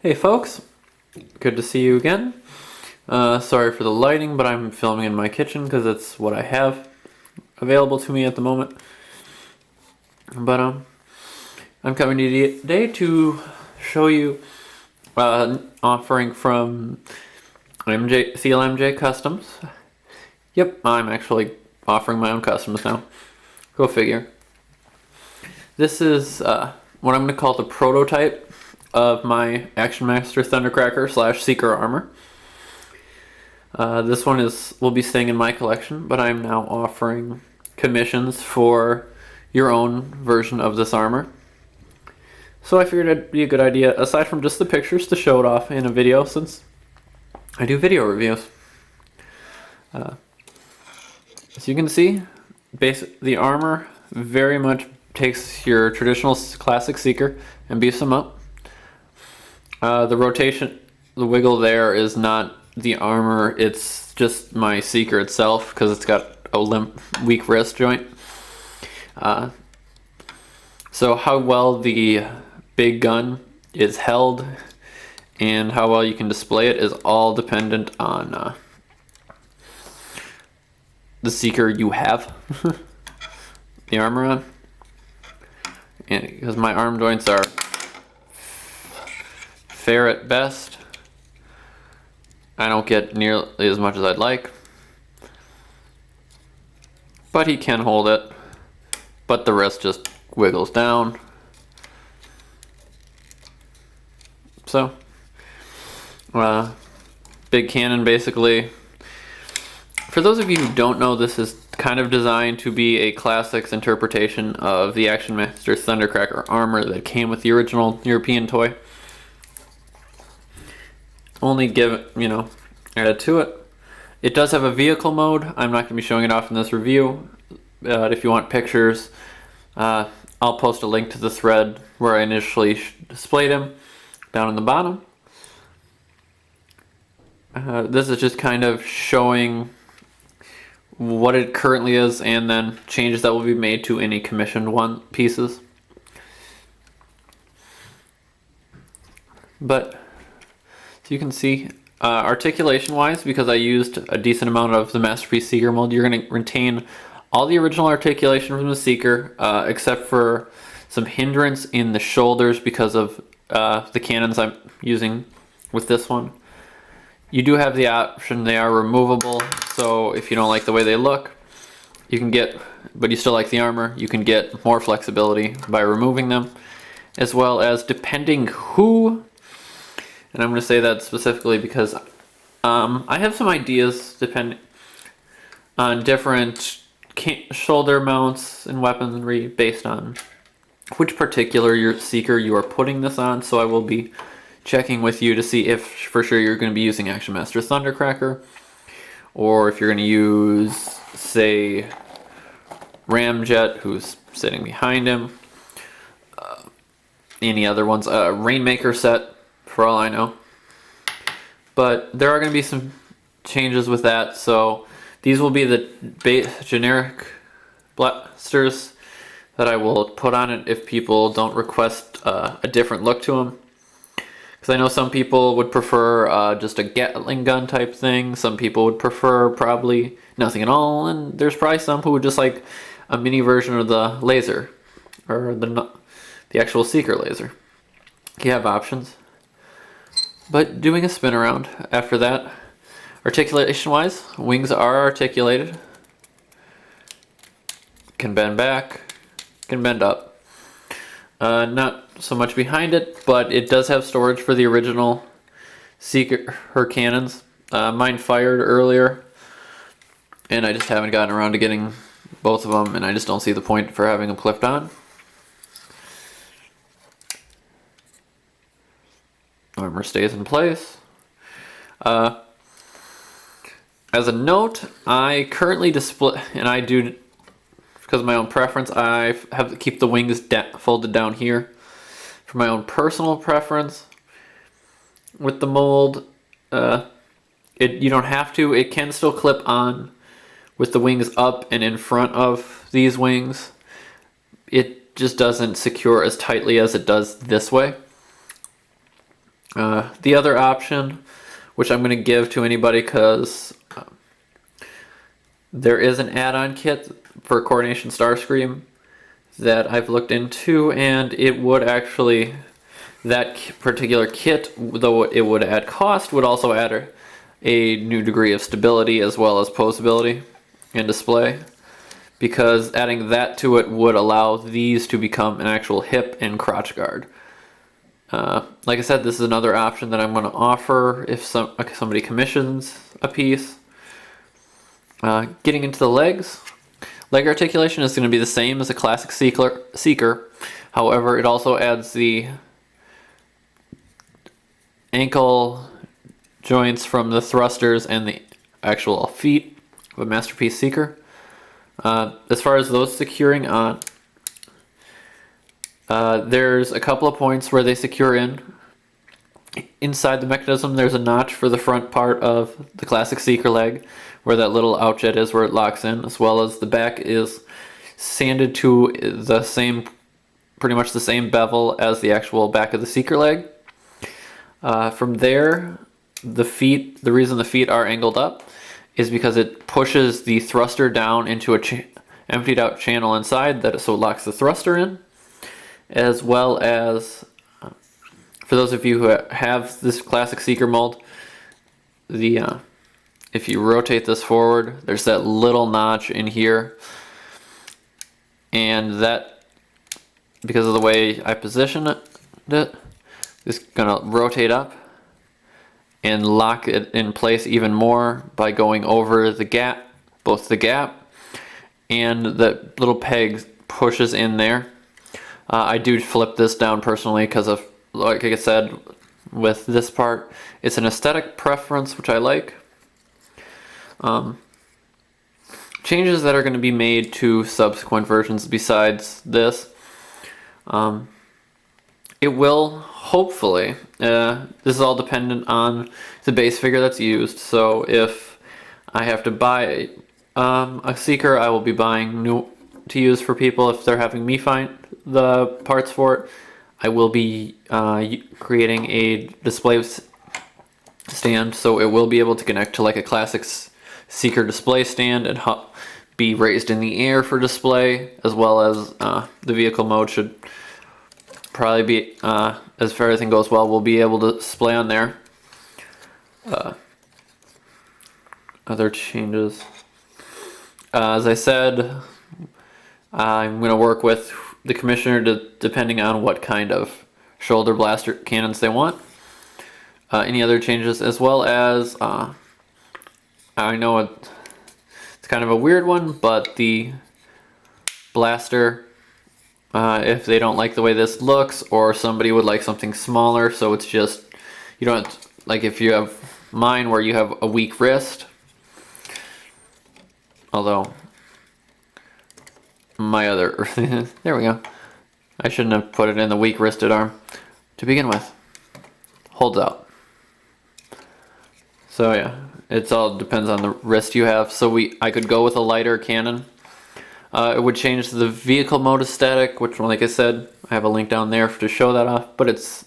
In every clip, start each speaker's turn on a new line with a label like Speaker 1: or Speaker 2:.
Speaker 1: Hey folks, good to see you again. Sorry for the lighting, but I'm filming in my kitchen because it's what I have available to me at the moment. But I'm coming to you today to show you an offering from CLMJ Customs. Yep, I'm actually offering my own customs now. Go figure. This is what I'm going to call the prototype of my Action Master Thundercracker / Seeker armor. This one will be staying in my collection, but I'm now offering commissions for your own version of this armor. So I figured it'd be a good idea, aside from just the pictures, to show it off in a video, since I do video reviews. As you can see, the armor very much takes your traditional classic Seeker and beefs them up. The rotation, the wiggle there is not the armor, it's just my Seeker itself because it's got a weak wrist joint. So how well the big gun is held and how well you can display it is all dependent on the Seeker you have the armor on. And because my arm joints are fair at best, I don't get nearly as much as I'd like, but he can hold it, but the wrist just wiggles down. So big cannon, basically. For those of you who don't know, this is kind of designed to be a classics interpretation of the Action Master Thundercracker armor that came with the original European toy. Only added to it. It does have a vehicle mode. I'm not going to be showing it off in this review, but if you want pictures, I'll post a link to the thread where I initially displayed him down in the bottom. This is just kind of showing what it currently is and then changes that will be made to any commissioned pieces. But so you can see, articulation wise, because I used a decent amount of the Masterpiece Seeker mold, you're going to retain all the original articulation from the Seeker, except for some hindrance in the shoulders because of the cannons I'm using with this one. You do have the option, they are removable, so if you don't like the way they look, you can but you still like the armor, you can get more flexibility by removing them, as well as depending who. And I'm going to say that specifically because I have some ideas depending on different shoulder mounts and weaponry based on which particular Seeker you are putting this on. So I will be checking with you to see if for sure you're going to be using Action Master Thundercracker, or if you're going to use, say, Ramjet, who's sitting behind him. Any other ones? Rainmaker set, for all I know. But there are going to be some changes with that, so these will be the generic blasters that I will put on it if people don't request a different look to them. Because I know some people would prefer just a Gatling gun type thing, some people would prefer probably nothing at all, and there's probably some who would just like a mini version of the laser, or the actual Seeker laser. You have options. But doing a spin around after that, articulation wise, wings are articulated. Can bend back, can bend up. Not so much behind it, but it does have storage for the original Seeker cannons. Mine fired earlier, and I just haven't gotten around to getting both of them, and I just don't see the point for having them clipped on. Armor stays in place. As a note, I currently display, and I do, because of my own preference, I have to keep the wings folded down here for my own personal preference. With the mold, you don't have to. It can still clip on with the wings up and in front of these wings. It just doesn't secure as tightly as it does this way. The other option, which I'm going to give to anybody because there is an add-on kit for Coordination Starscream that I've looked into, and it would actually, that particular kit, though it would add cost, would also add a new degree of stability as well as posability and display, because adding that to it would allow these to become an actual hip and crotch guard. Like I said, this is another option that I'm going to offer if somebody commissions a piece. Getting into the legs, leg articulation is going to be the same as a classic Seeker. However, it also adds the ankle joints from the thrusters and the actual feet of a Masterpiece Seeker. As far as those securing on, there's a couple of points where they secure in. Inside the mechanism, there's a notch for the front part of the classic Seeker leg, where that little outjet is where it locks in, as well as the back is sanded to the same, pretty much the same bevel as the actual back of the Seeker leg. From there, the reason the feet are angled up is because it pushes the thruster down into a emptied out channel inside, so it locks the thruster in, as well as, for those of you who have this classic Seeker mold, if you rotate this forward, there's that little notch in here, and that, because of the way I position it, is gonna rotate up and lock it in place even more by going over the gap, both the gap and the little peg pushes in there. I do flip this down personally because of, like I said, with this part, it's an aesthetic preference which I like. Changes that are going to be made to subsequent versions besides this. It will, hopefully, this is all dependent on the base figure that's used, so if I have to buy a Seeker, I will be buying new to use for people if they're having me find the parts for it. I will be creating a display stand, so it will be able to connect to like a classic Seeker display stand and be raised in the air for display, as well as the vehicle mode should probably be, as far as everything goes well, we'll be able to display on there. Other changes. As I said, I'm going to work with the commissioner depending on what kind of shoulder blaster cannons they want. Any other changes, as well as, I know it's kind of a weird one, but the blaster, if they don't like the way this looks, or somebody would like something smaller, so it's just, you don't, like if you have mine where you have a weak wrist, although my other, there we go, I shouldn't have put it in the weak wristed arm to begin with, holds out. So yeah, it's all depends on the wrist you have. So I could go with a lighter cannon. It would change the vehicle mode aesthetic, which, like I said, I have a link down there to show that off, but it's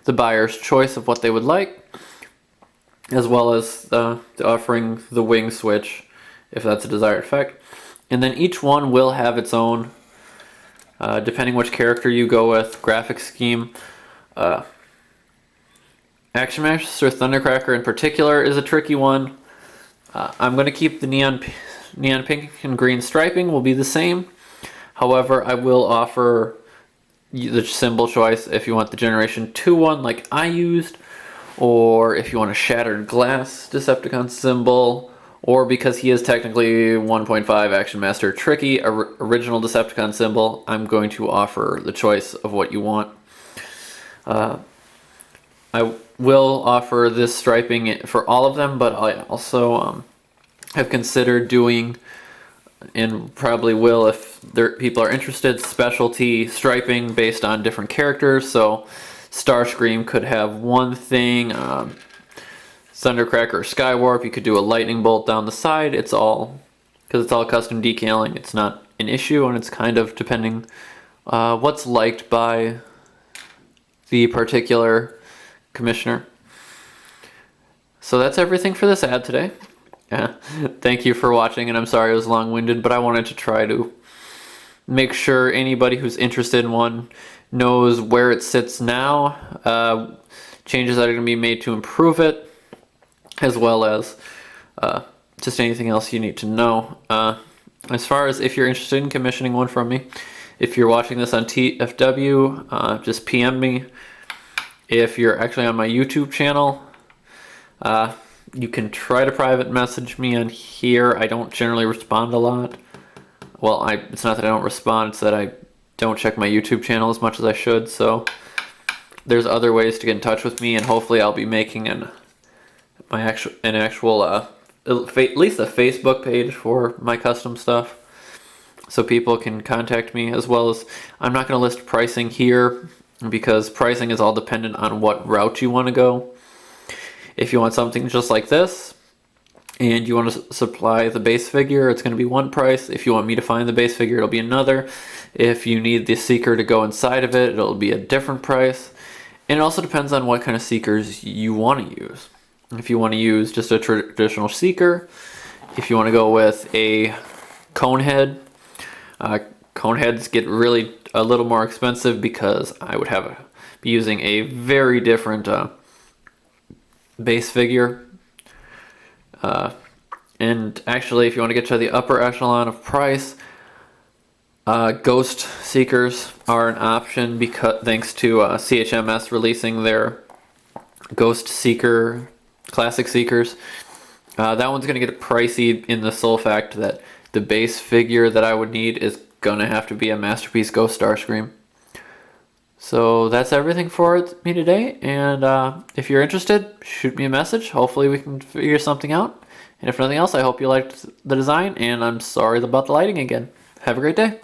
Speaker 1: the buyer's choice of what they would like, as well as offering the wing switch if that's a desired effect. And then each one will have its own, depending which character you go with, graphic scheme. Action Master Thundercracker in particular is a tricky one. I'm going to keep the neon pink and green striping will be the same. However, I will offer the symbol choice if you want the Generation 2 one like I used, or if you want a shattered glass Decepticon symbol, or because he is technically 1.5 Action Master Tricky original Decepticon symbol, I'm going to offer the choice of what you want. I will offer this striping for all of them, but I also have considered doing, and probably will if people are interested, specialty striping based on different characters. So Starscream could have one thing, Thundercracker or Skywarp, you could do a lightning bolt down the side. It's all, because it's all custom decaling, it's not an issue, and it's kind of depending what's liked by the particular commissioner. So that's everything for this ad today. Thank you for watching, and I'm sorry it was long-winded, but I wanted to try to make sure anybody who's interested in one knows where it sits now, changes that are going to be made to improve it, as well as just anything else you need to know. As far as if you're interested in commissioning one from me, if you're watching this on TFW, just PM me. If you're actually on my YouTube channel, you can try to private message me on here. I don't generally respond a lot. Well, it's not that I don't respond, it's that I don't check my YouTube channel as much as I should, so there's other ways to get in touch with me, and hopefully I'll be making at least a Facebook page for my custom stuff, so people can contact me, as well as I'm not going to list pricing here because pricing is all dependent on what route you want to go. If you want something just like this and you want to supply the base figure, it's going to be one price. If you want me to find the base figure, it'll be another. If you need the seeker to go inside of it, it'll be a different price. And it also depends on what kind of seekers you want to use. If you want to use just a traditional seeker, if you want to go with a cone head, cone heads get really a little more expensive because I would be using a very different base figure. And actually, if you want to get to the upper echelon of price, ghost seekers are an option because thanks to CHMS releasing their ghost seeker classic seekers. That one's going to get pricey in the sole fact that the base figure that I would need is going to have to be a Masterpiece Ghost Starscream. So that's everything for me today, and if you're interested, shoot me a message. Hopefully we can figure something out. And if nothing else, I hope you liked the design, and I'm sorry about the lighting again. Have a great day.